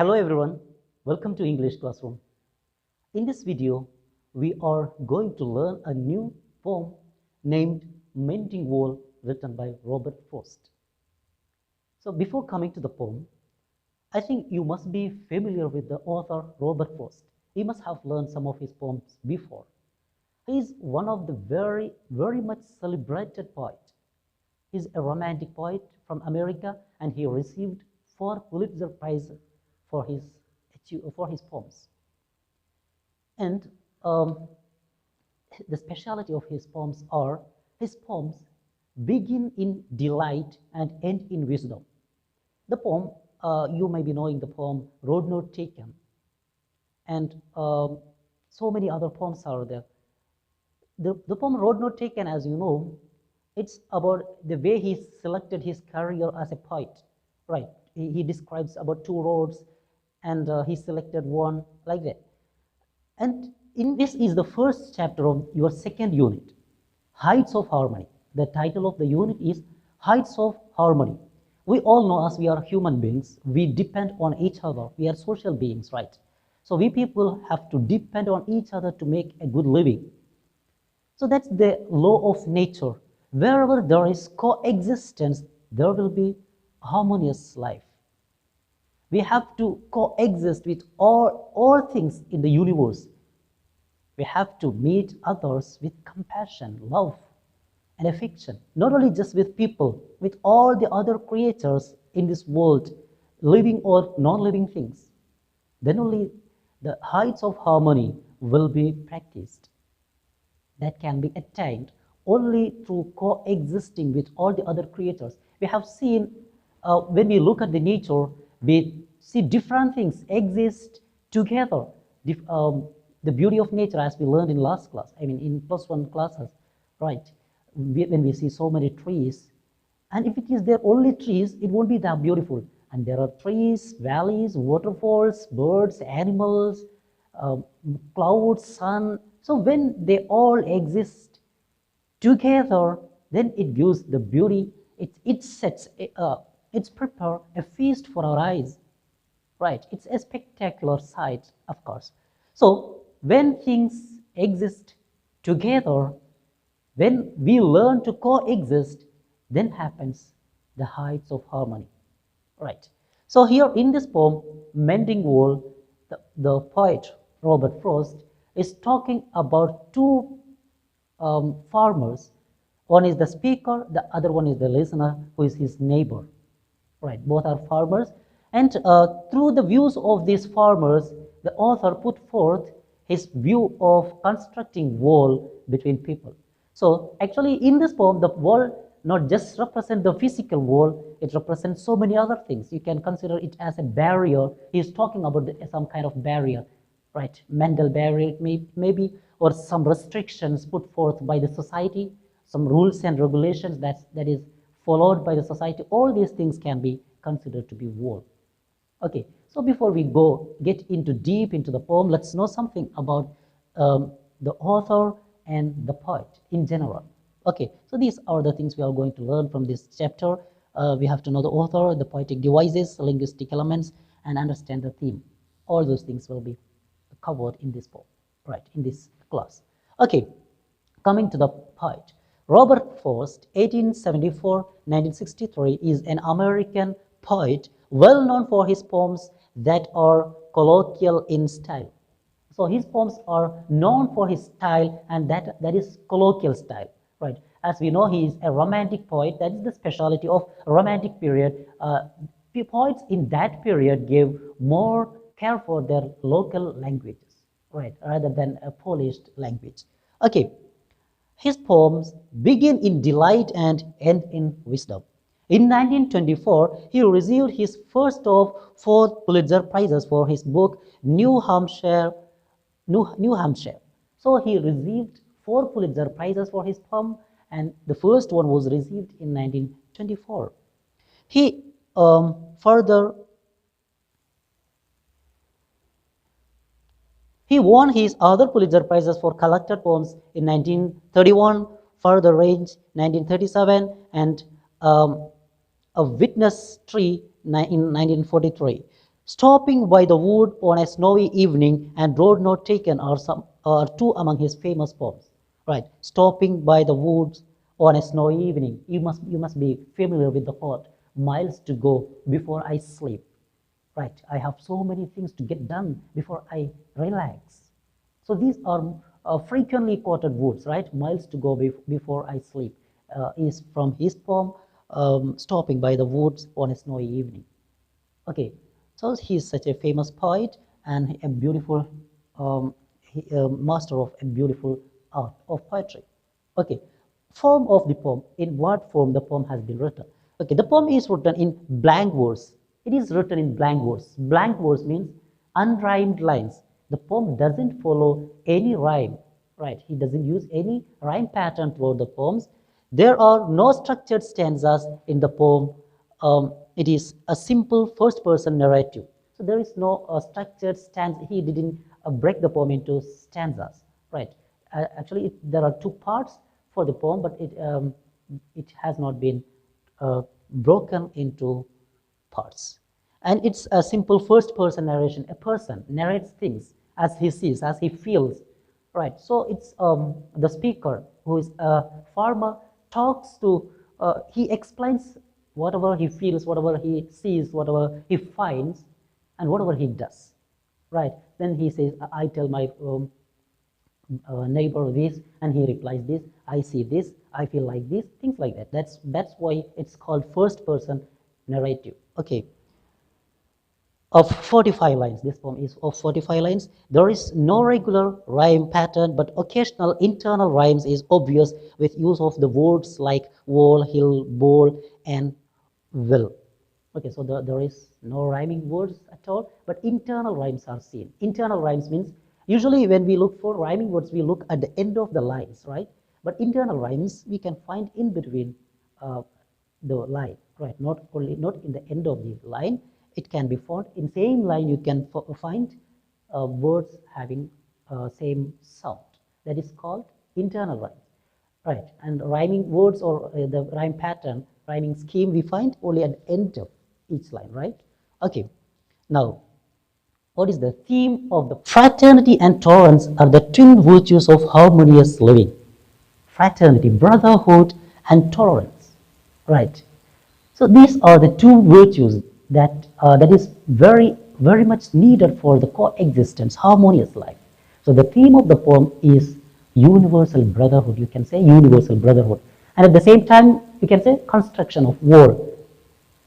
Hello everyone, welcome to English Classroom. In this video, we are going to learn a new poem named Mending written by Robert Frost. So before coming to the poem, I think you must be familiar with the author Robert Frost. He must have learned some of his poems before. He is one of the very much celebrated poets. He is a romantic poet from America and he received 4 Pulitzer Prizes for his poems. And the specialty of his poems are his poems begin in delight and end in wisdom. The poem, you may be knowing the poem Road Not Taken, and so many other poems are there. The poem Road Not Taken, as you know, it's about the way he selected his career as a poet, right? He describes about 2 roads and he selected one like that. And this is the first chapter of your second unit, Heights of Harmony. The title of the unit is Heights of Harmony. We all know, as we are human beings, we depend on each other. We are social beings, right? So we people have to depend on each other to make a good living. So that's the law of nature. Wherever there is coexistence, there will be harmonious life. We have to coexist with all things in the universe. We have to meet others with compassion, love, and affection. Not only just with people, with all the other creatures in this world, living or non-living things. Then only the heights of harmony will be practiced. That can be attained only through coexisting with all the other creatures. We have seen, when we look at the nature, we see different things exist together. The beauty of nature, as we learned in last class, in +1 classes, right? When we see so many trees, and if it is there only trees, it won't be that beautiful. And there are trees, valleys, waterfalls, birds, animals, clouds, sun. So when they all exist together, then it gives the beauty. It's prepare a feast for our eyes, right? It's a spectacular sight, of course. So when things exist together, when we learn to coexist, then happens the heights of harmony, right? So here in this poem, Mending Wall, the poet Robert Frost is talking about 2 farmers. One is the speaker, the other one is the listener, who is his neighbor, right? Both are farmers. And through the views of these farmers, the author put forth his view of constructing wall between people. So actually in this poem, the wall not just represents the physical wall, it represents so many other things. You can consider it as a barrier. He's talking about some kind of barrier, right? Mental barrier maybe, or some restrictions put forth by the society, some rules and regulations that is followed by the society. All these things can be considered to be wall. Okay, so before we get deep into the poem, let's know something about the author and the poet in general. Okay, so these are the things we are going to learn from this chapter. We have to know the author, the poetic devices, linguistic elements, and understand the theme. All those things will be covered in this poem, right, in this class. Okay, coming to the poet. Robert Frost, 1874-1963, is an American poet well known for his poems that are colloquial in style. So his poems are known for his style, and that is colloquial style, right? As we know, he is a romantic poet. That is the specialty of romantic period. Poets in that period gave more care for their local languages, right, rather than a polished language. Okay, his poems begin in delight and end in wisdom. In 1924, he received his first of 4 Pulitzer Prizes for his book New Hampshire. So he received 4 Pulitzer Prizes for his poem, and the first one was received in 1924. He won his other Pulitzer Prizes for collected poems in 1931, Further Range 1937, and A Witness Tree in 1943. Stopping by the wood on a snowy evening and road not taken are two among his famous poems. Right, stopping by the woods on a snowy evening. You must be familiar with the quote, miles to go before I sleep. Right, I have so many things to get done before I relax. So these are frequently quoted words, right? Miles to go before I sleep is from his poem, Stopping by the Woods on a Snowy Evening. Okay, so he's such a famous poet and a beautiful master of a beautiful art of poetry. Okay, form of the poem, in what form the poem has been written. Okay, the poem is written in blank verse. It is written in blank verse. Blank verse means unrhymed lines. The poem doesn't follow any rhyme, right? He doesn't use any rhyme pattern throughout the poems. There are no structured stanzas in the poem. It is a simple first-person narrative. So there is no structured stanza. He didn't break the poem into stanzas, right? Actually, there are two parts for the poem, but it has not been broken into parts. And it's a simple first-person narration. A person narrates things as he sees, as he feels, right? So it's the speaker, who is a farmer, talks to, he explains whatever he feels, whatever he sees, whatever he finds, and whatever he does, right? Then he says, I tell my neighbor this, and he replies this, I see this, I feel like this, things like that. That's why it's called first-person narrative. Okay. Of 45 lines, this poem is of 45 lines. There is no regular rhyme pattern, but occasional internal rhymes is obvious with use of the words like wall, hill, bowl, and will. Okay, so there is no rhyming words at all, but internal rhymes are seen. Internal rhymes means, usually when we look for rhyming words, we look at the end of the lines, right? But internal rhymes we can find in between the line, right? Not in the end of the line. It can be found in same line. You can find words having same sound. That is called internal rhyme, right? And rhyming words, or the rhyme pattern, rhyming scheme, we find only at the end of each line, right? Okay. Now, what is the theme of the fraternity and tolerance are the twin virtues of harmonious living. Fraternity, brotherhood, and tolerance, right? So these are the two virtues that is very, very much needed for the coexistence, harmonious life. So the theme of the poem is universal brotherhood. You can say universal brotherhood, and at the same time, you can say construction of wall,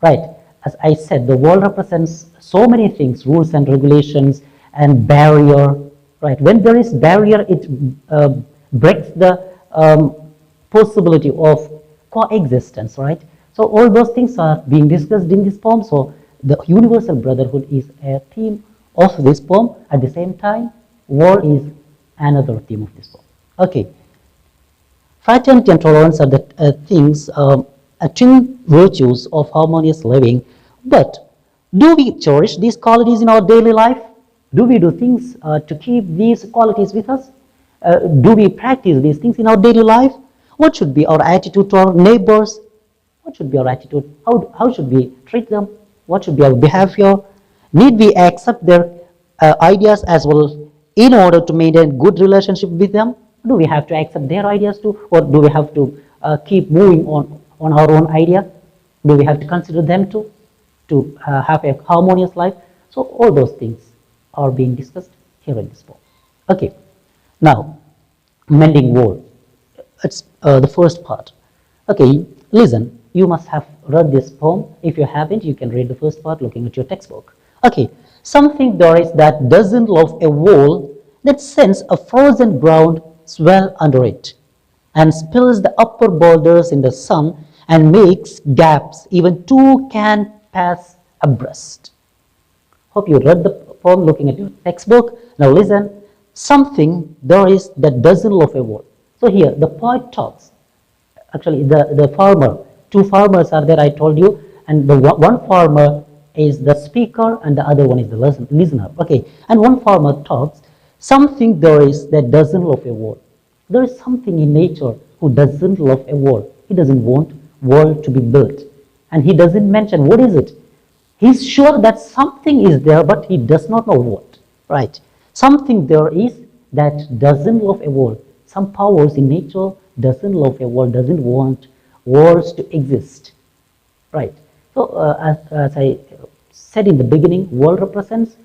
right? As I said, the wall represents so many things, rules and regulations and barrier, right? When there is barrier, it breaks the possibility of coexistence, right? So all those things are being discussed in this poem. So the universal brotherhood is a theme of this poem. At the same time, war is another theme of this poem. Okay. Fraternity and tolerance are the things, twin virtues of harmonious living. But do we cherish these qualities in our daily life? Do we do things to keep these qualities with us? Do we practice these things in our daily life? What should be our attitude to our neighbors? What should be our attitude? How should we treat them? What should be our behavior? Need we accept their ideas as well in order to maintain good relationship with them? Do we have to accept their ideas too, or do we have to keep moving on our own idea? Do we have to consider them too to have a harmonious life? So all those things are being discussed here in this poem. Okay, now mending wall. It's the first part. Okay, listen. You must have read this poem. If you haven't, you can read the first part looking at your textbook. Okay, something there is that doesn't love a wall that sends a frozen ground swell under it and spills the upper boulders in the sun and makes gaps even two can pass abreast. Hope you read the poem looking at your textbook. Now listen, something there is that doesn't love a wall. So here the poet talks, actually the farmer, two farmers are there, I told you, and the one farmer is the speaker and the other one is the listener. Okay, and one farmer talks, something there is that doesn't love a wall. There is something in nature who doesn't love a wall. He doesn't want wall to be built, and he doesn't mention what is it. He's sure that something is there, but he does not know what, right? Something there is that doesn't love a world. Some powers in nature doesn't love a world, doesn't want worlds to exist, right? So as I said in the beginning, world represents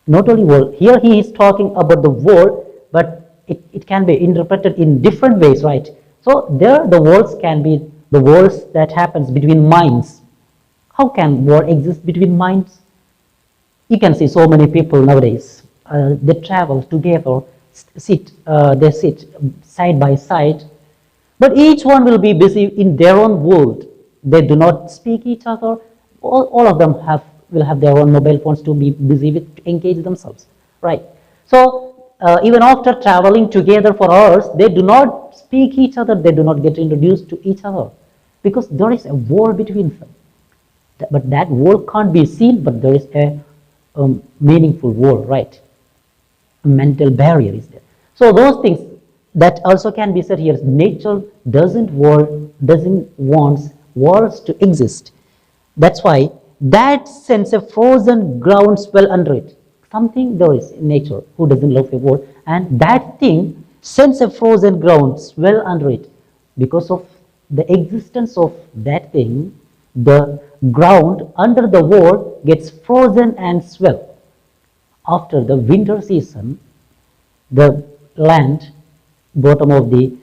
not only world. Here he is talking about the world, but it can be interpreted in different ways, right? So there the worlds can be the worlds that happens between minds. How can war exist between minds? You can see so many people nowadays. They travel together, they sit side by side, but each one will be busy in their own world. They do not speak each other. All of them will have their own mobile phones to be busy with, to engage themselves, right? So even after traveling together for hours, they do not speak each other. They do not get introduced to each other because there is a war between them. But that war can't be seen, but there is a meaningful war, right? A mental barrier is there. So those things that also can be said here. Nature doesn't want wars to exist. That's why that sends a frozen groundswell under it. Something there is in nature who doesn't love a war, and that thing sends a frozen groundswell under it. Because of the existence of that thing, the ground under the wall gets frozen and swell. After the winter season, the land, bottom of the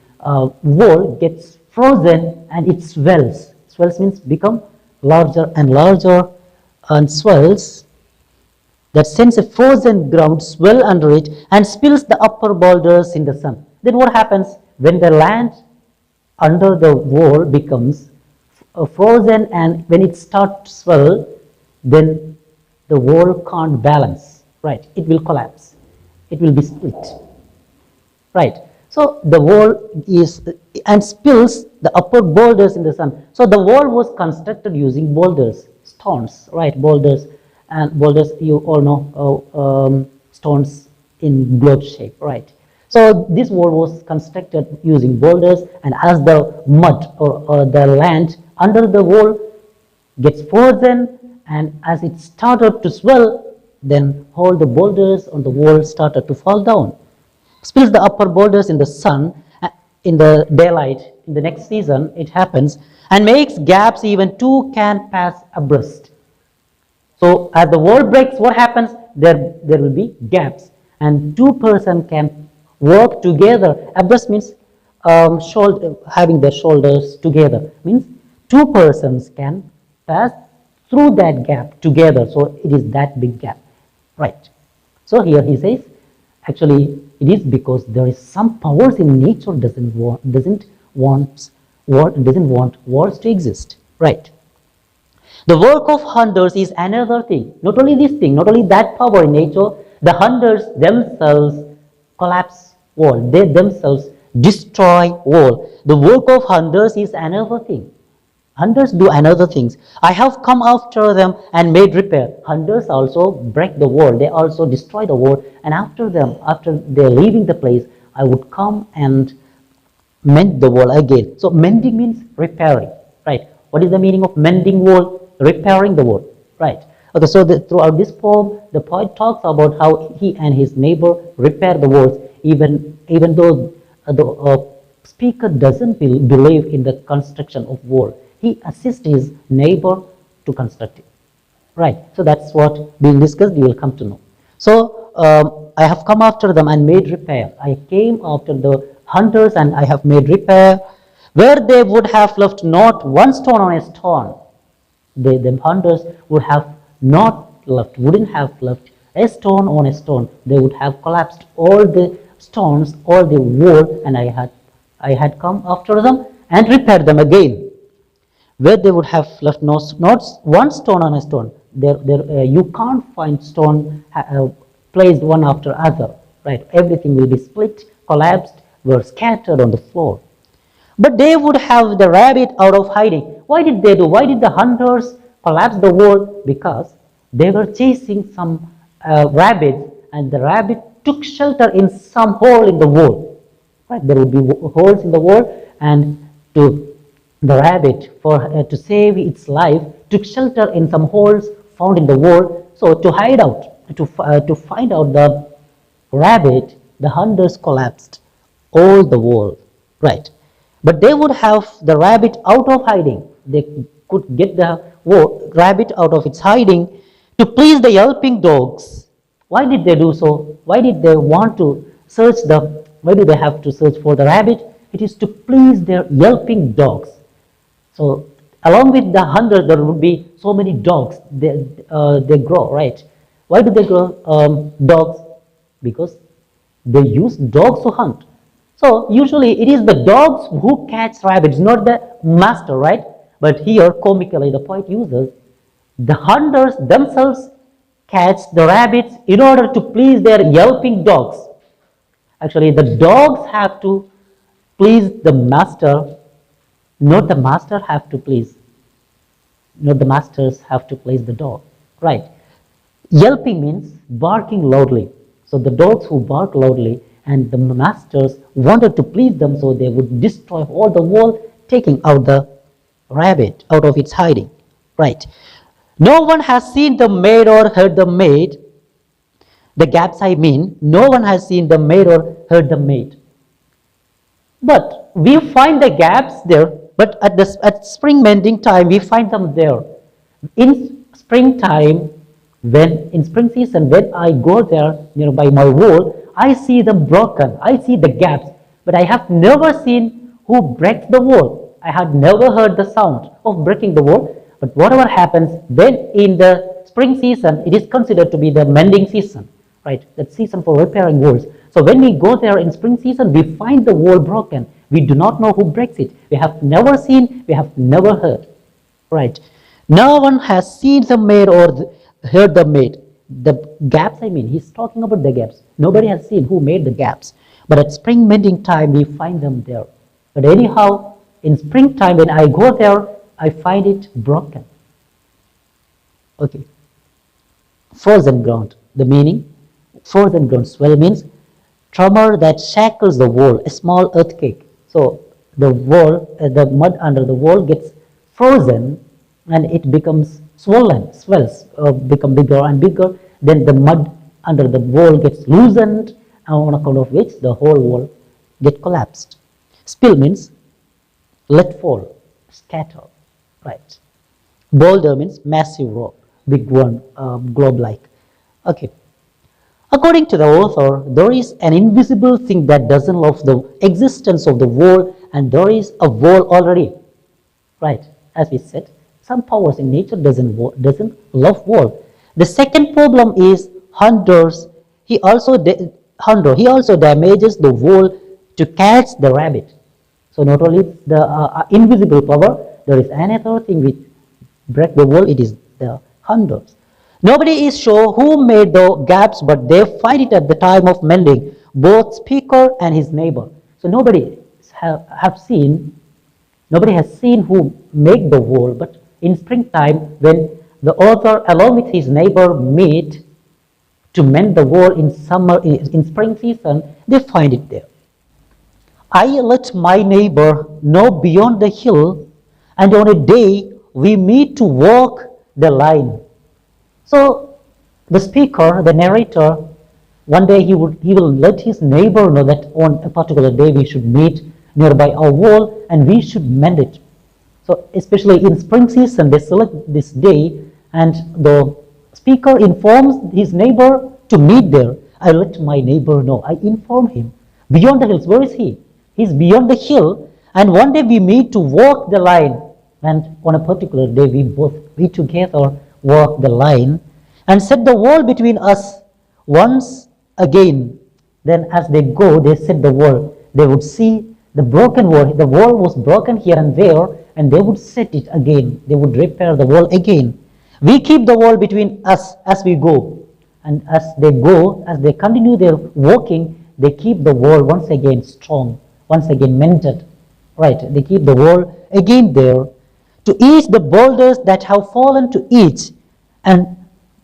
wall gets frozen and it swells. Swells means become larger and larger and swells. That sends a frozen ground swell under it and spills the upper boulders in the sun. Then what happens when the land under the wall becomes frozen, and when it starts to swell, then the wall can't balance, right? It will collapse. It will be split, right? So the wall is and spills the upper boulders in the sun. So the wall was constructed using boulders, stones, right? Boulders, and boulders, you all know, stones in globe shape, right? So this wall was constructed using boulders, and as the mud or the land under the wall gets frozen, and as it started to swell, then all the boulders on the wall started to fall down. Spills the upper boulders in the sun, in the daylight, in the next season, it happens, and makes gaps even two can pass abreast. So as the wall breaks, what happens? There will be gaps, and two persons can work together. Abreast means having their shoulders together. Means two persons can pass through that gap together. So it is that big gap, right? So here he says, actually, it is because there is some powers in nature doesn't want wars to exist, right? The work of hunters is another thing. Not only this thing, not only that power in nature, the hunters themselves collapse wall. They themselves destroy wall. The work of hunters is another thing. Hunters do another things. I have come after them and made repair. Hunters also break the wall. They also destroy the wall. And after they're leaving the place, I would come and mend the wall again. So mending means repairing, right? What is the meaning of mending wall? Repairing the wall, right? Okay, so throughout this poem, the poet talks about how he and his neighbor repair the walls, even though the speaker doesn't believe in the construction of wall. He assists his neighbor to construct it, right? So that's what being discussed, you will come to know. So I have come after them and made repair. I came after the hunters and I have made repair, where they would have left not one stone on a stone. The hunters wouldn't have left a stone on a stone. They would have collapsed all the stones, all the wall, and I had come after them and repaired them again. Where they would have left not one stone on a stone. You can't find stone placed one after other, right? Everything will be split, collapsed, were scattered on the floor. But they would have the rabbit out of hiding. Why did they do? Why did the hunters collapse the wall? Because they were chasing some rabbits, and the rabbit took shelter in some hole in the wall. Right? There would be holes in the wall, and the rabbit, to save its life, took shelter in some holes found in the wall. So to hide out, to find out the rabbit, the hunters collapsed all the wall, right? But they would have the rabbit out of hiding. They could get the rabbit out of its hiding to please the yelping dogs. Why did they do so? Why did they want to search why do they have to search for the rabbit? It is to please their yelping dogs. So along with the hunter, there would be so many dogs. They grow, right? Why do they grow dogs? Because they use dogs to hunt. So usually it is the dogs who catch rabbits, not the master, right? But here, comically, the poet uses the hunters themselves catch the rabbits in order to please their yelping dogs. Actually, the dogs have to please the master, not the master have to please, not the masters have to please the dog, right? Yelping means barking loudly. So the dogs who bark loudly, and the masters wanted to please them, so they would destroy all the wall, taking out the rabbit out of its hiding, right? No one has seen the maid or heard the maid. The gaps I mean, no one has seen the maid or heard the maid. But we find the gaps there, but at spring mending time, we find them there. In springtime, in spring season, when I go there nearby my wall, I see them broken, I see the gaps, but I have never seen who breaks the wall. I had never heard the sound of breaking the wall, but whatever happens, then in the spring season, it is considered to be the mending season, right? That season for repairing walls. So when we go there in spring season, we find the wall broken. We do not know who breaks it. We have never seen, we have never heard, right? No one has seen the maid or heard the maid. The gaps, I mean, he's talking about the gaps. Nobody has seen who made the gaps. But at spring mending time, we find them there. But anyhow, in springtime, when I go there, I find it broken. Okay. Frozen ground. The meaning, frozen ground swell means tremor that shackles the wall, a small earthquake. So the wall, the mud under the wall gets frozen and it becomes swollen, swells, become bigger and bigger. Then the mud under the wall gets loosened, on account of which the whole wall gets collapsed. Spill means let fall, scatter, right? Boulder means massive rock, big one, globe-like. Okay. According to the author, there is an invisible thing that doesn't love the existence of the wall, and there is a wall already, right? As we said, some powers in nature doesn't love wall. The second problem is hunters. He also damages the wall to catch the rabbit. So not only the invisible power, there is another thing which break the wall. It is the hunters. Nobody is sure who made the gaps, but they find it at the time of mending, both speaker and his neighbor. So nobody has seen who made the wall, but in springtime, when the author along with his neighbor meet to mend the wall in spring season, they find it there. I let my neighbor know beyond the hill, and on a day we meet to walk the line. So the speaker, the narrator, one day he will let his neighbor know that on a particular day we should meet nearby our wall and we should mend it. So especially in spring season, they select this day, and the speaker informs his neighbor to meet there. I let my neighbor know. I inform him. Beyond the hills, where is he? He's beyond the hill, and one day we meet to walk the line. And on a particular day, we together walk the line and set the wall between us once again. Then as they go, they set the wall. They would see the broken wall. The wall was broken here and there, and they would set it again. They would repair the wall again. We keep the wall between us as we go. And as they continue their walking, they keep the wall once again strong, once again mended. Right, they keep the wall again there. To each the boulders that have fallen to each, and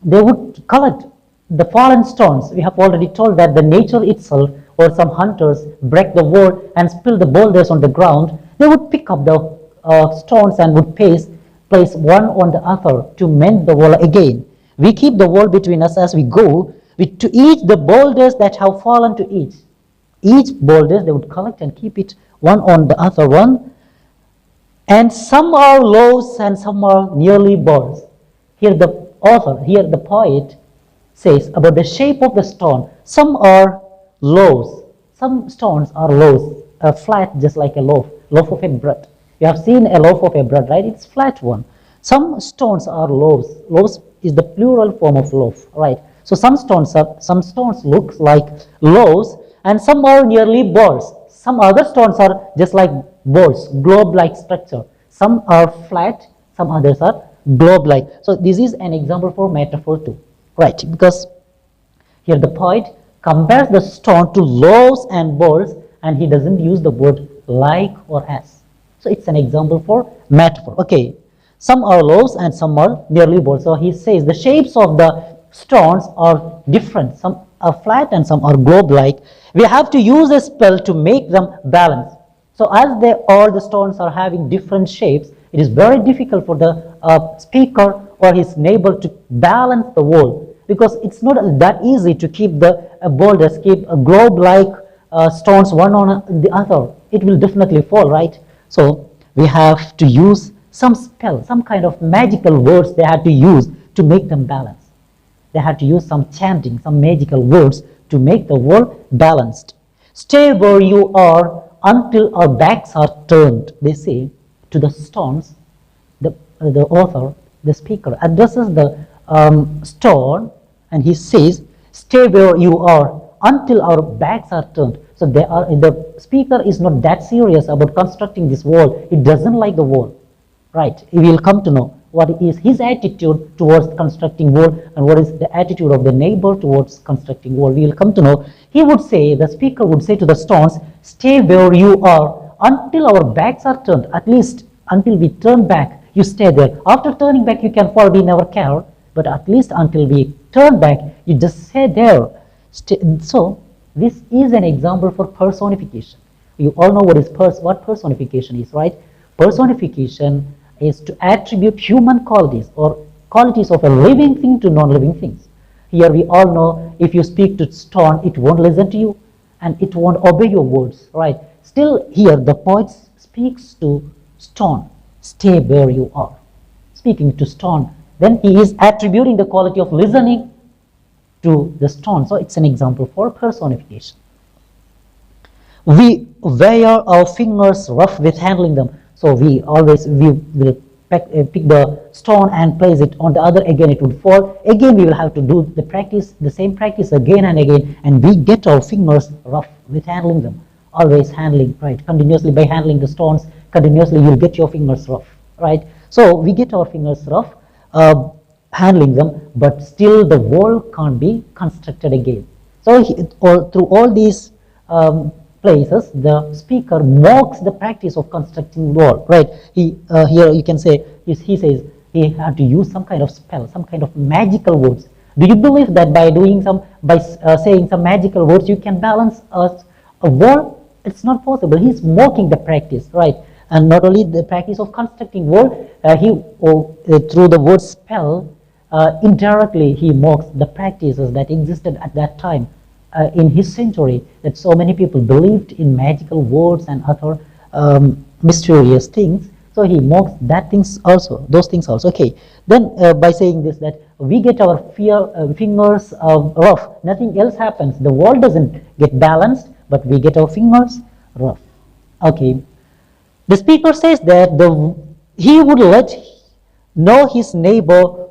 they would collect the fallen stones. We have already told that the nature itself, or some hunters, break the wall and spill the boulders on the ground. They would pick up the stones and would paste place one on the other to mend the wall again. We keep the wall between us as we go, to each the boulders that have fallen to each. Each boulders they would collect and keep it one on the other one. And some are loaves and some are nearly balls. Here the author, here the poet says about the shape of the stone. Some are loaves. Some stones are loaves, flat just like a loaf of a bread. You have seen a loaf of a bread, right? It's flat one. Some stones are loaves. Loaves is the plural form of loaf, right? So some stones look like loaves, and some are nearly balls. Some other stones are just like balls, globe-like structure. Some are flat, some others are globe-like. So this is an example for metaphor too, right? Because here the poet compares the stone to loaves and balls, and he doesn't use the word like or as. So it's an example for metaphor. Okay, some are loaves and some are nearly balls. So he says the shapes of the stones are different. Some are flat and some are globe-like. We have to use a spell to make them balance. So as all the stones are having different shapes, it is very difficult for the speaker or his neighbor to balance the wall, because it's not that easy to keep the boulders, keep a globe-like stones one on the other. It will definitely fall, right? So we have to use some spell, some kind of magical words they had to use to make them balance. They had to use some chanting, some magical words to make the wall balanced. Stay where you are until our backs are turned, they say to the stones. The author, the speaker, addresses the stone, and he says, stay where you are until our backs are turned. So the speaker is not that serious about constructing this wall. He doesn't like the wall, right? We will come to know what is his attitude towards constructing wall and what is the attitude of the neighbor towards constructing wall. We will come to know. He would say, the speaker would say to the stones, stay where you are until our backs are turned. At least until we turn back, you stay there. After turning back, you can fall, we never care. But at least until we turn back, you just stay there. So this is an example for personification. You all know what personification is, right? Personification is to attribute human qualities or qualities of a living thing to non-living things. Here we all know if you speak to stone, it won't listen to you and it won't obey your words, right? Still here the poet speaks to stone, stay where you are. Speaking to stone, then he is attributing the quality of listening to the stone. So it's an example for personification. We wear our fingers rough with handling them. So we will pick the stone and place it on the other, again it would fall. Again we will have to do the same practice again and again, and we get our fingers rough with handling them. Always handling, right? Continuously by handling the stones, continuously you'll get your fingers rough, right? So we get our fingers rough handling them, but still the wall can't be constructed again. So through all these places, the speaker mocks the practice of constructing wall, right? Here you can say, he says he had to use some kind of spell, some kind of magical words. Do you believe that by saying some magical words you can balance a wall? It's not possible. He's mocking the practice, right? And not only the practice of constructing wall, through the word spell, indirectly he mocks the practices that existed at that time. In his century, that so many people believed in magical words and other mysterious things. So he mocks those things also. Okay. Then by saying this, that we get our fingers rough, nothing else happens. The wall doesn't get balanced, but we get our fingers rough. Okay. The speaker says that he would let know his neighbor.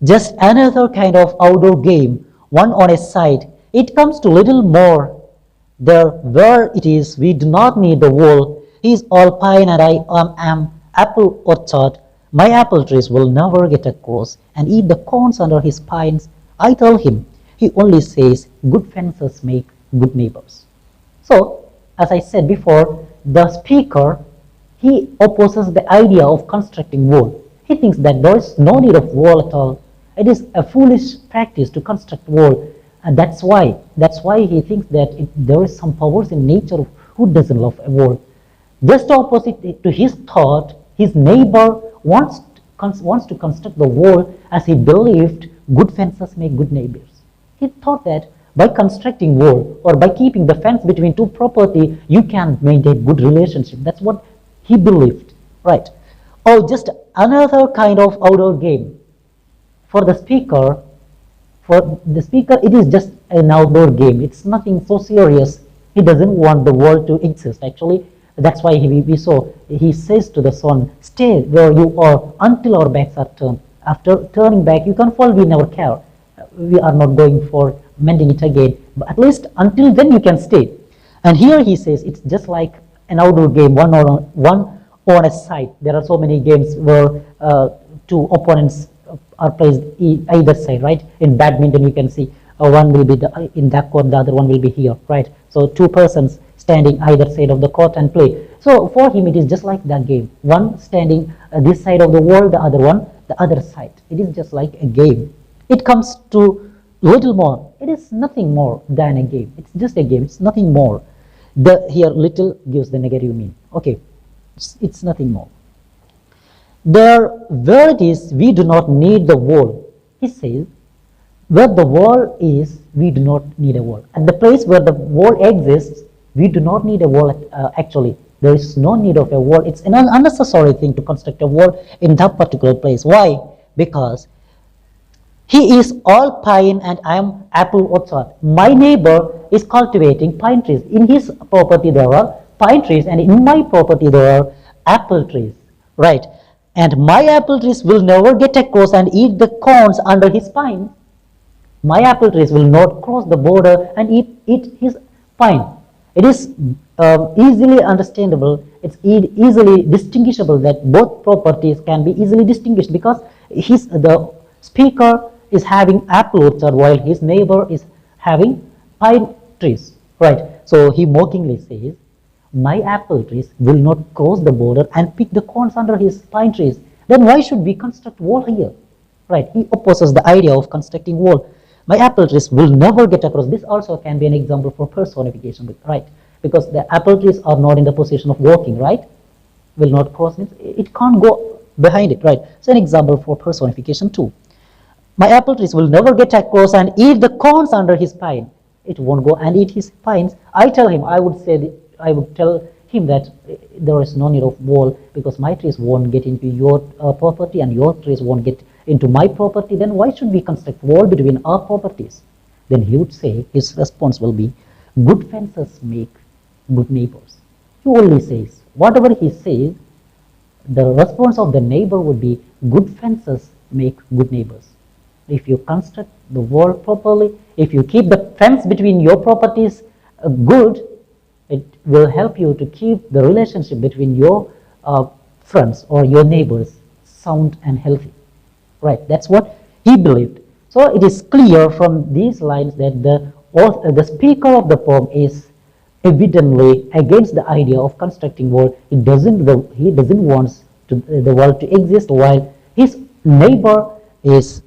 Just another kind of outdoor game, one on a side. It comes to little more. There where it is, we do not need the wall. He is all pine and I am apple orchard. My apple trees will never get across and eat the corns under his pines. I tell him, he only says, good fences make good neighbors. So, as I said before, the speaker, he opposes the idea of constructing wall. He thinks that there is no need of wall at all. It is a foolish practice to construct wall, and that's why he thinks that there is some powers in nature who doesn't love a wall. Just opposite to his thought, his neighbor wants to construct the wall as he believed good fences make good neighbors. He thought that by constructing wall or by keeping the fence between two property, you can maintain good relationship. That's what he believed, right? Or just another kind of outdoor game. For the speaker, it is just an outdoor game. It's nothing so serious. He doesn't want the world to exist. Actually, that's why he says to the son, stay where you are until our backs are turned. After turning back, you can fall, we never care. We are not going for mending it again. But at least until then you can stay. And here he says it's just like an outdoor game, one on a side. There are so many games where two opponents are placed either side, right? In badminton, you can see one will be in that court, the other one will be here, right? So two persons standing either side of the court and play. So for him, it is just like that game. One standing this side of the wall, the other one the other side. It is just like a game. It comes to little more. It is nothing more than a game. It's just a game. It's nothing more. Here little gives the negative meaning. Okay, it's nothing more. Where it is, we do not need the wall. He says, where the wall is, we do not need a wall. At the place where the wall exists, we do not need a wall actually. There is no need of a wall. It's an unnecessary thing to construct a wall in that particular place. Why? Because he is all pine and I am apple orchard. My neighbor is cultivating pine trees. In his property there are pine trees and in my property there are apple trees. Right? And my apple trees will never get across and eat the corns under his pine. My apple trees will not cross the border and eat his pine. It is easily understandable, it's easily distinguishable that both properties can be easily distinguished because the speaker is having apple orchard while his neighbor is having pine trees, right? So he mockingly says, my apple trees will not cross the border and pick the corns under his pine trees. Then why should we construct wall here, right? He opposes the idea of constructing wall. My apple trees will never get across. This also can be an example for personification, right? Because the apple trees are not in the position of walking, right? Will not cross, it can't go behind it, right? So an example for personification too. My apple trees will never get across and eat the corns under his pine. It won't go and eat his pines. I would tell him that there is no need of wall because my trees won't get into your property and your trees won't get into my property. Then why should we construct wall between our properties? Then he would say, his response will be, good fences make good neighbors. He only says, whatever he says, the response of the neighbor would be, good fences make good neighbors. If you construct the wall properly, if you keep the fence between your properties good, it will help you to keep the relationship between your friends or your neighbors sound and healthy. Right, that's what he believed. So it is clear from these lines that the speaker of the poem is evidently against the idea of constructing wall. He doesn't want the world to exist, while his neighbor is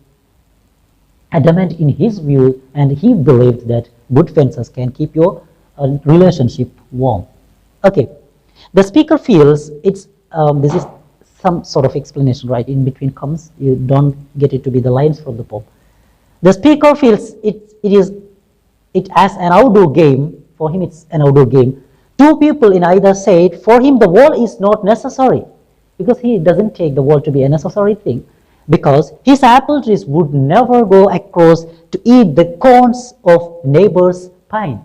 adamant in his view, and he believed that good fences can keep your relationship warm. Okay, the speaker feels this is some sort of explanation, right? In between comes, you don't get it to be the lines from the poem. The speaker feels it as an outdoor game. For him, it's an outdoor game. Two people in either side. For him, the wall is not necessary because he doesn't take the wall to be a necessary thing. Because his apple trees would never go across to eat the corns of neighbor's pine.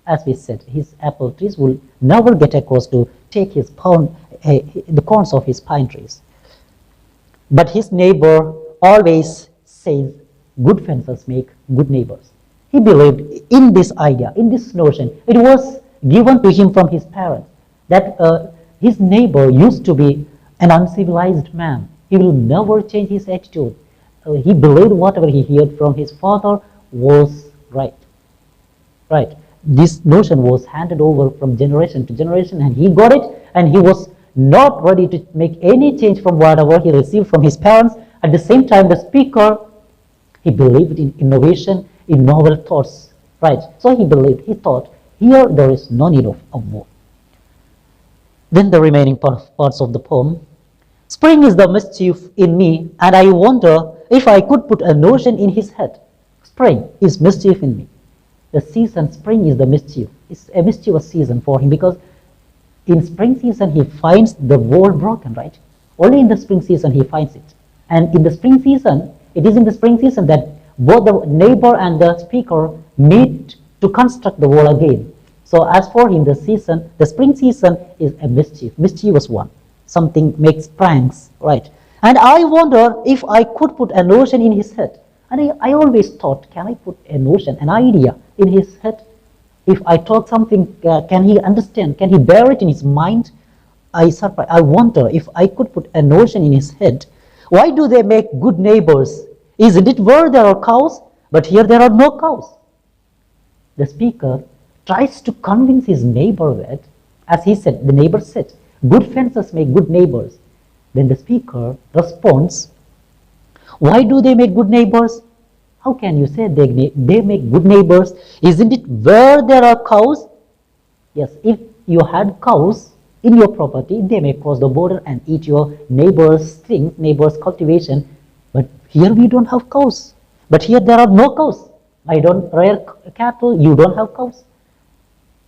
As we said, his apple trees will never get across to take the corns of his pine trees. But his neighbor always says, good fences make good neighbors. He believed in this idea, in this notion. It was given to him from his parents that his neighbor used to be an uncivilized man. He will never change his attitude. He believed whatever he heard from his father was right. Right. This notion was handed over from generation to generation, and he got it, and he was not ready to make any change from whatever he received from his parents. At the same time, the speaker, he believed in innovation, in novel thoughts, right? So he thought, here there is no need of war. Then the remaining parts of the poem. Spring is the mischief in me, and I wonder if I could put a notion in his head. Spring is mischief in me. The season, spring is the mischief. It's a mischievous season for him because in spring season he finds the world broken, right? Only in the spring season he finds it. And in the spring season, it is in the spring season that both the neighbor and the speaker meet to construct the world again. So as for him, the spring season is a mischievous one. Something makes pranks, right? And I wonder if I could put a notion in his head. And I always thought, can I put a notion, an idea in his head? If I talk something, can he understand? Can he bear it in his mind? I wonder if I could put a notion in his head. Why do they make good neighbors? Isn't it where there are cows? But here there are no cows. The speaker tries to convince his neighbor that, as he said, the neighbor said, good fences make good neighbors. Then the speaker responds, why do they make good neighbors? How can you say they make good neighbors? Isn't it where there are cows? Yes, if you had cows in your property, they may cross the border and eat your neighbor's things, neighbor's cultivation. But here we don't have cows. But here there are no cows. I don't rear cattle, you don't have cows.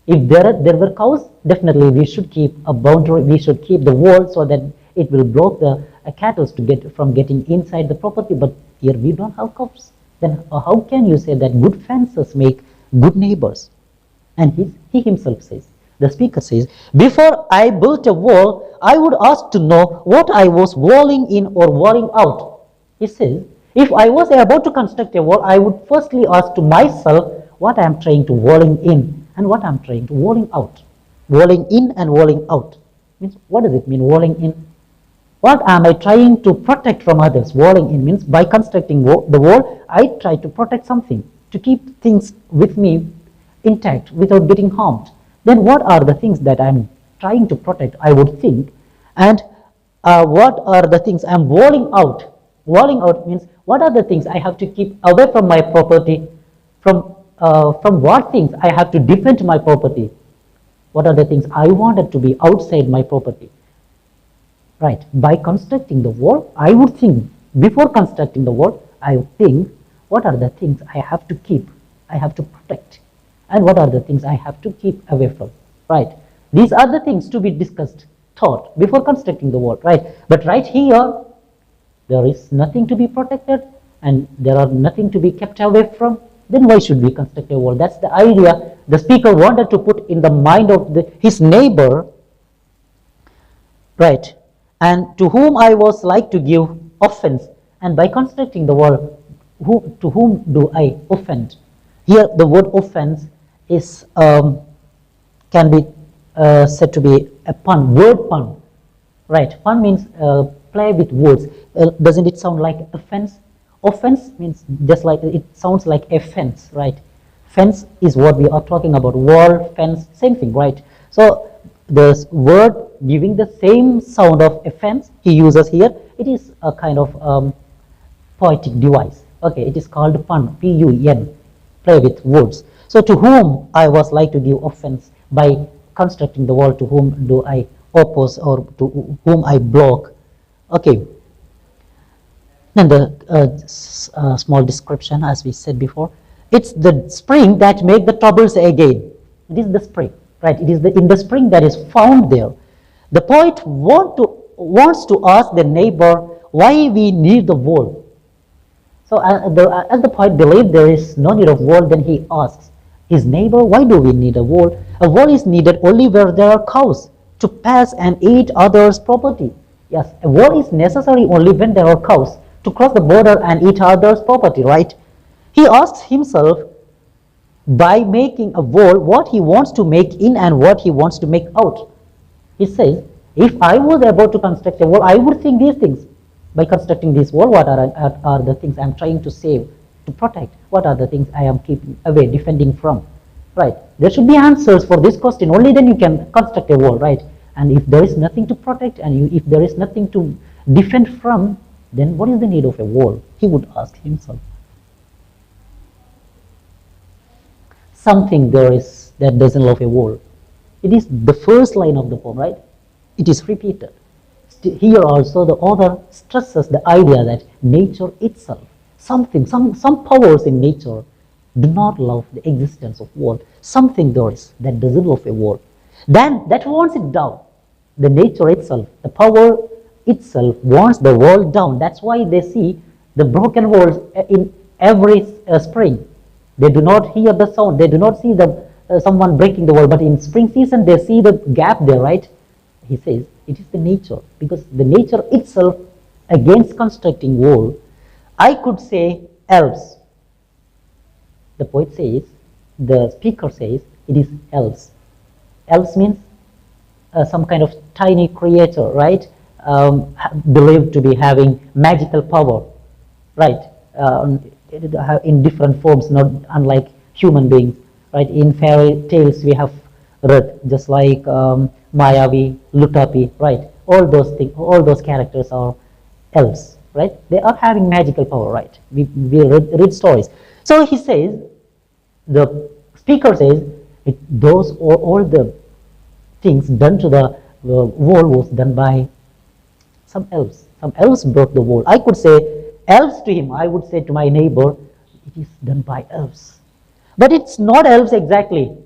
If there were cows, definitely we should keep a boundary, we should keep the wall so that it will block the cattle from getting inside the property. But here we don't have cows. Then how can you say that good fences make good neighbors? And he himself says, the speaker says, before I built a wall, I would ask to know what I was walling in or walling out. He says, if I was about to construct a wall, I would firstly ask to myself what I am trying to walling in and what I am trying to walling out. Walling in and walling out. Means, what does it mean, walling in? What am I trying to protect from others? Walling in means by constructing the wall, I try to protect something, to keep things with me intact without getting harmed. Then what are the things that I'm trying to protect, I would think, and what are the things I'm walling out? Walling out means what are the things I have to keep away from my property, from what things I have to defend my property, what are the things I wanted to be outside my property. Right, by constructing the wall, I would think, before constructing the wall, I would think, what are the things I have to keep, I have to protect, and what are the things I have to keep away from, right? These are the things to be discussed, thought, before constructing the wall, right? But right here, there is nothing to be protected, and there are nothing to be kept away from. Then why should we construct a wall? That's the idea the speaker wanted to put in the mind of his neighbor, right? And to whom I was like to give offense. And by constructing the wall, to whom do I offend? Here the word offense is can be said to be a pun, word pun. Right, pun means play with words. Doesn't it sound like offense? Offense means just like, it sounds like a fence, right? Fence is what we are talking about, wall, fence, same thing, right? So the word giving the same sound of a fence he uses here, it is a kind of poetic device. Okay, it is called pun, P-U-N, play with words. So to whom I was like to give offense by constructing the wall, to whom do I oppose or to whom I block. Okay. Then the small description, as we said before, it's the spring that make the troubles again. It is the spring, right? It is in the spring that is found there. The poet wants to ask the neighbor why we need the wall. So as the poet believed there is no need of wall, then he asks his neighbor, why do we need a wall? A wall is needed only where there are cows to pass and eat others' property. Yes, a wall is necessary only when there are cows to cross the border and eat others' property, right? He asks himself, by making a wall, what he wants to make in and what he wants to make out. He says, if I was about to construct a wall, I would think these things. By constructing this wall, what are the things I am trying to save, to protect? What are the things I am keeping away, defending from? Right? There should be answers for this question. Only then you can construct a wall, right? And if there is nothing to protect and if there is nothing to defend from, then what is the need of a wall? He would ask himself. Something there is that doesn't love a wall. It is the first line of the poem, right? it is repeated. Here also the author stresses the idea that nature itself, some powers in nature do not love the existence of world. Something there is that doesn't love a world. Then that wants it down. The nature itself, the power itself wants the world down. That's why they see the broken walls in every spring. They do not hear the sound. They do not see the someone breaking the wall. But in spring season, they see the gap there, right? He says it is the nature, because the nature itself against constructing wall. I could say elves. The poet says, the speaker says, it is elves. Elves means some kind of tiny creature, right? Believed to be having magical power, right? In different forms, not unlike human beings, right? In fairy tales we have read, just like Mayavi, Lutapi, right? All those things, all those characters are elves, right? They are having magical power, right? We read stories. So he says, the speaker says, those all the things done to the wall was done by some elves. Some elves broke the wall. I could say elves to him. I would say to my neighbor, it is done by elves. But it's not elves exactly.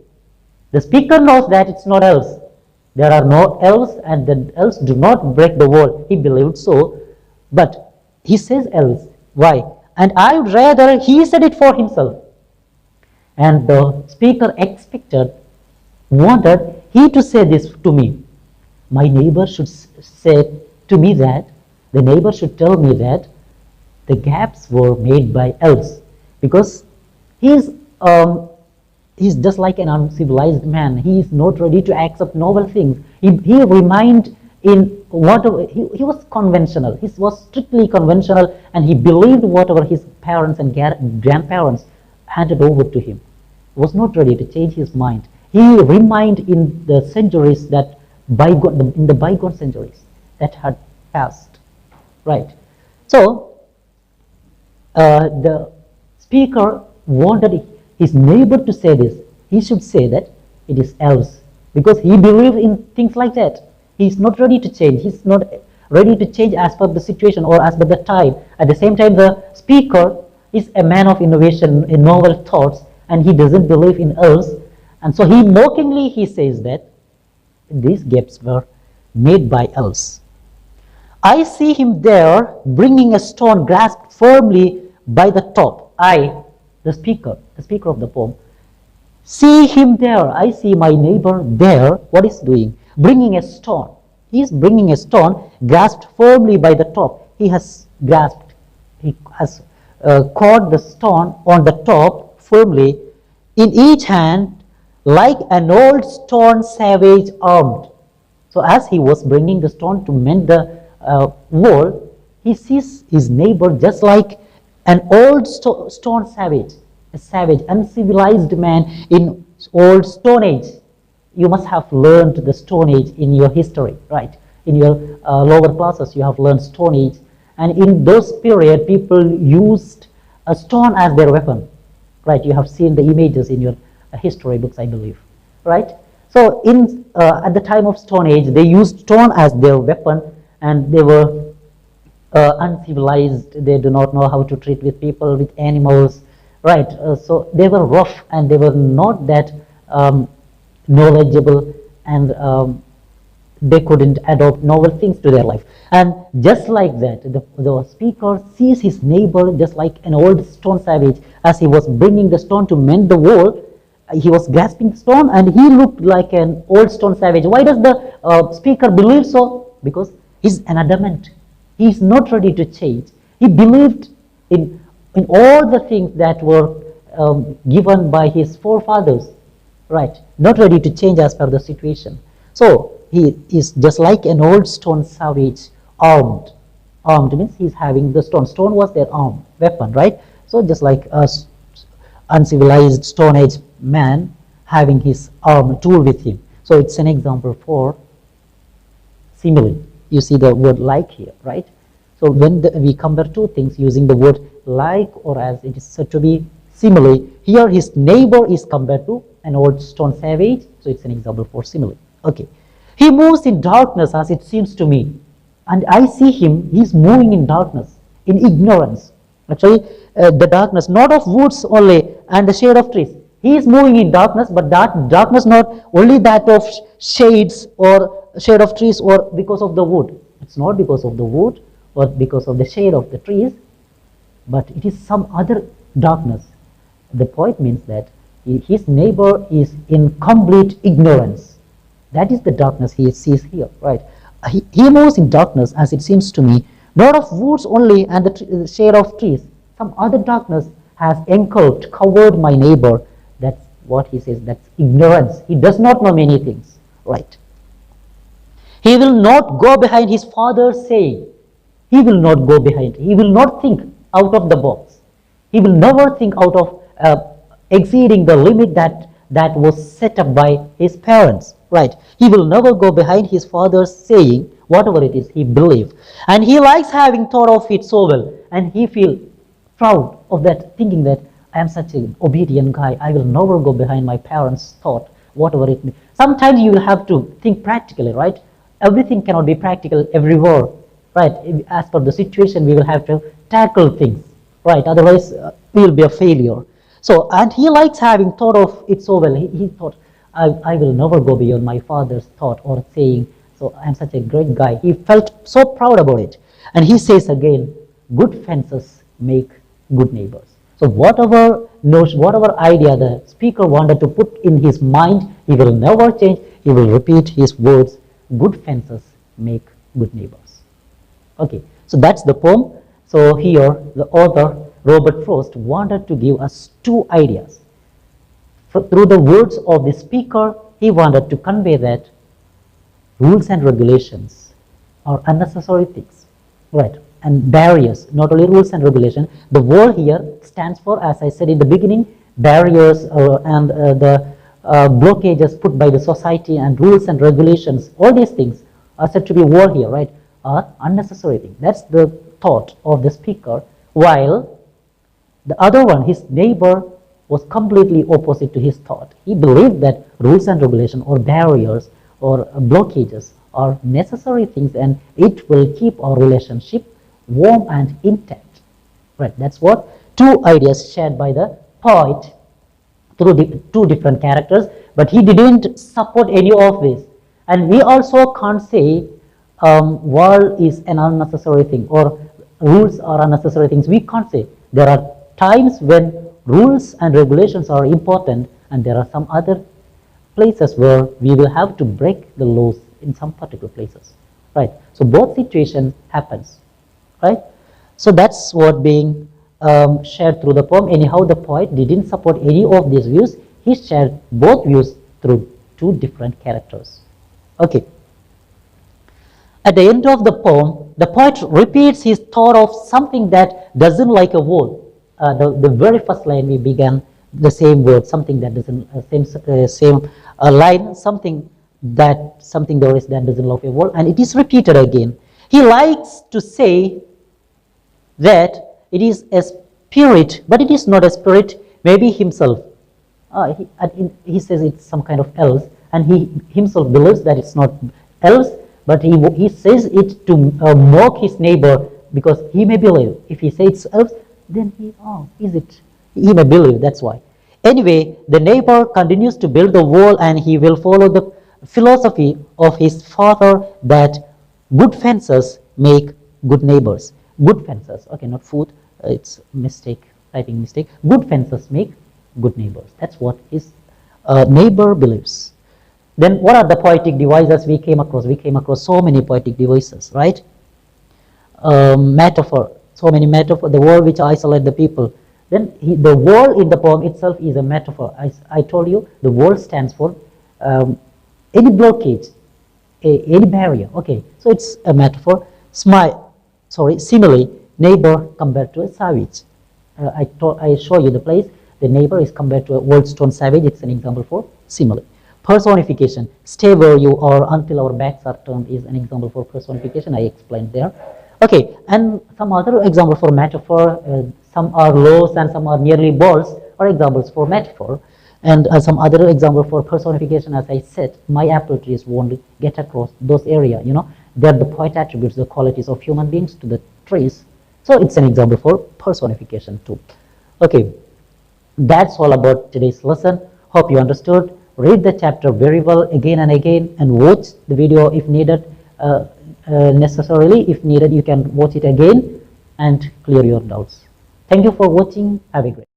The speaker knows that it's not elves. There are no elves, and the elves do not break the wall. He believed so, but he says elves. Why? And I would rather he said it for himself. And the speaker wanted he to say this to me. My neighbor should say to me that, the neighbor should tell me that the gaps were made by elves, because he's just like an uncivilized man. He is not ready to accept novel things. He remained in whatever, he was conventional. He was strictly conventional, and he believed whatever his parents and grandparents handed over to him. He was not ready to change his mind. He remained in the centuries that in the bygone centuries that had passed, right? So the speaker wanted his neighbor to say this. He should say that it is elves, because he believed in things like that. He is not ready to change. He is not ready to change as per the situation or as per the time. At the same time, the speaker is a man of innovation in novel thoughts, and he doesn't believe in elves. And so he mockingly says that these gaps were made by elves. I see him there bringing a stone grasped firmly by the top. The speaker of the poem, see him there. I see my neighbor there. What is doing? Bringing a stone. He is bringing a stone grasped firmly by the top. He has caught the stone on the top firmly in each hand, like an old stone savage armed. So as he was bringing the stone to mend the wall, he sees his neighbor just like an old stone savage, a savage, uncivilized man in old Stone Age. You must have learned the Stone Age in your history, right? In your lower classes, you have learned Stone Age. And in those period, people used a stone as their weapon, right? You have seen the images in your history books, I believe, right? So at the time of Stone Age, they used stone as their weapon, and they were uncivilized. They do not know how to treat with people, with animals, right? So they were rough, and they were not that knowledgeable, and they couldn't adopt novel things to their life. And just like that, the speaker sees his neighbor just like an old stone savage. As he was bringing the stone to mend the wall, he was grasping the stone, and he looked like an old stone savage. Why does the speaker believe so? Because he's an adamant. He is not ready to change. He believed in all the things that were given by his forefathers, right? Not ready to change as per the situation. So he is just like an old stone savage, armed. Armed means he's having the stone. Stone was their arm, weapon, right? So just like a uncivilized Stone Age man having his arm tool with him. So it's an example for simile. You see the word like here, right? So when we compare two things using the word like or as, it is said to be simile. Here his neighbor is compared to an old stone savage, so it's an example for simile. Okay. He moves in darkness, as it seems to me. And I see him, he's moving in darkness, in ignorance. Actually, the darkness, not of woods only and the shade of trees. He is moving in darkness, but that darkness not only that of shades or shade of trees or because of the wood. It's not because of the wood or because of the shade of the trees, but it is some other darkness. The poet means that his neighbor is in complete ignorance. That is the darkness he sees here, right? He moves in darkness, as it seems to me, not of woods only and the shade of trees. Some other darkness has engulfed, covered my neighbor. That's what he says, that's ignorance. He does not know many things, right? He will not go behind his father's saying. He will not go behind. He will not think out of the box. He will never think out of exceeding the limit that was set up by his parents, right? He will never go behind his father's saying, whatever it is he believes. And he likes having thought of it so well, and he feels proud of that, thinking that I am such an obedient guy, I will never go behind my parents' thought, whatever it may. Sometimes you will have to think practically, right? Everything cannot be practical everywhere, right? As per the situation, we will have to tackle things, right? Otherwise, we will be a failure. So, and he likes having thought of it so well. He thought, I will never go beyond my father's thought or saying, so I'm such a great guy. He felt so proud about it. And he says again, good fences make good neighbors. So whatever notion, whatever idea the speaker wanted to put in his mind, he will never change. He will repeat his words, good fences make good neighbors. Okay, so that's the poem. So here the author, Robert Frost, wanted to give us two ideas. Through the words of the speaker, he wanted to convey that rules and regulations are unnecessary things, right? And barriers, not only rules and regulation. The word here stands for, as I said in the beginning, barriers and the blockages put by the society and rules and regulations. All these things are said to be word here, right? Are unnecessary things. That's the thought of the speaker. While the other one, his neighbor, was completely opposite to his thought. He believed that rules and regulation or barriers or blockages are necessary things, and it will keep our relationship warm and intact. Right? That's what two ideas shared by the poet through the two different characters, but he didn't support any of this. And we also can't say world is an unnecessary thing or rules are unnecessary things. We can't say. There are times when rules and regulations are important, and there are some other places where we will have to break the laws in some particular places, right? So both situations happens, right? So that's what being shared through the poem. Anyhow, the poet didn't support any of these views. He shared both views through two different characters. Okay. At the end of the poem, the poet repeats his thought of something that doesn't like a word. The very first line we began the same word, something that doesn't same line, something there is that doesn't love a word, and it is repeated again. He likes to say that it is a spirit, but it is not a spirit, maybe himself. He says it's some kind of else, and he himself believes that it's not else, but he says it to mock his neighbor, because he may believe if he says it's else, then he may believe, that's why. Anyway, the neighbor continues to build the wall, and he will follow the philosophy of his father that good fences make good neighbors. Good fences, okay, not food, it's mistake, typing mistake. Good fences make good neighbors. That's what his neighbor believes. Then what are the poetic devices we came across? We came across so many poetic devices, right? Metaphor, so many metaphors, the word which isolate the people. Then the word in the poem itself is a metaphor. I told you the word stands for any blockage, any barrier. Okay, so it's a metaphor. Simile, neighbor compared to a savage. I show you the place. The neighbor is compared to a old stone savage. It's an example for simile. Personification, stay where you are until our backs are turned, is an example for personification. I explained there. Okay, and some other example for metaphor, some are laws and some are merely balls, are examples for metaphor. And some other example for personification, as I said, my apple trees won't get across those area, they're the poet attributes, the qualities of human beings to the trees. So it's an example for personification too. Okay, that's all about today's lesson. Hope you understood. Read the chapter very well again and again, and watch the video if needed. Necessarily, if needed, you can watch it again and clear your doubts. Thank you for watching. Have a great day.